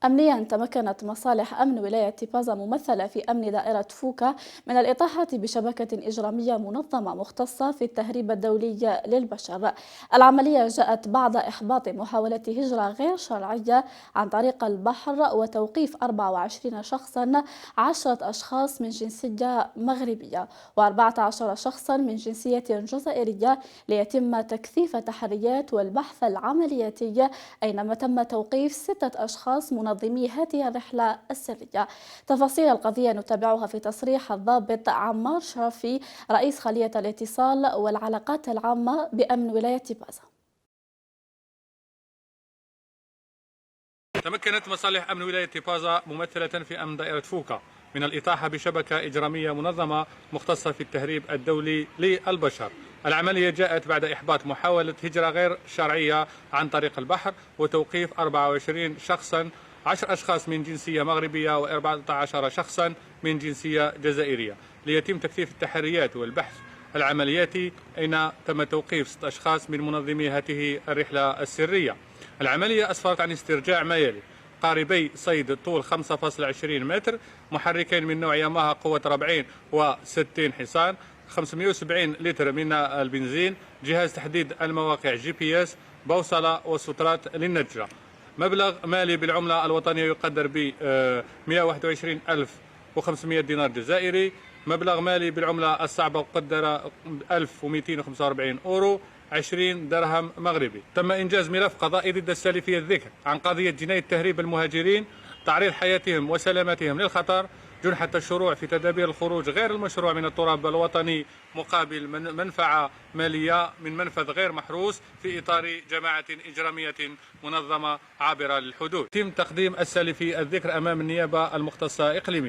أمنيا، تمكنت مصالح أمن ولاية بازا ممثلة في أمن دائرة فوكا من الإطاحة بشبكة إجرامية منظمة مختصة في التهريب الدولي للبشر. العملية جاءت بعد إحباط محاولة هجرة غير شرعية عن طريق البحر وتوقيف 24 شخصا، 10 أشخاص من جنسية مغربية و14 شخصا من جنسية جزائرية، ليتم تكثيف التحريات والبحث العملياتي، أينما تم توقيف 6 أشخاص منظمي هذه الرحلة السرية. تفاصيل القضية نتابعها في تصريح الضابط عمار شرفي، رئيس خلية الاتصال والعلاقات العامة بأمن ولاية بازا. تمكنت مصالح أمن ولاية بازا ممثلة في أمن دائرة فوكا من الإطاحة بشبكة إجرامية منظمة مختصة في التهريب الدولي للبشر. العملية جاءت بعد إحباط محاولة هجرة غير شرعية عن طريق البحر وتوقيف 24 شخصا، 10 أشخاص من جنسية مغربية و14 شخصا من جنسية جزائرية، ليتم تكثيف التحريات والبحث العملياتي، أين تم توقيف 6 أشخاص من منظمي هذه الرحلة السرية. العملية أسفرت عن استرجاع ما يلي: قاربي صيد طول 5.20 متر، محركين من نوع ياماها قوة 40 و60 حصان، 570 لتر من البنزين، جهاز تحديد المواقع GPS، بوصلة وسترات للنجرة. مبلغ مالي بالعملة الوطنية يقدر ب 121,500 دينار جزائري. مبلغ مالي بالعملة الصعبة قدر 1245 أورو، 20 درهم مغربي. تم إنجاز ملف قضائي ضد السالفي الذكر عن قضية جناية تهريب المهاجرين، تعريض حياتهم وسلامتهم للخطر، جنحة الشروع في تدابير الخروج غير المشروع من التراب الوطني مقابل منفعة مالية من منفذ غير محروس في إطار جماعة إجرامية منظمة عابرة للحدود. يتم تقديم السالفي الذكر أمام النيابة المختصة إقليميا.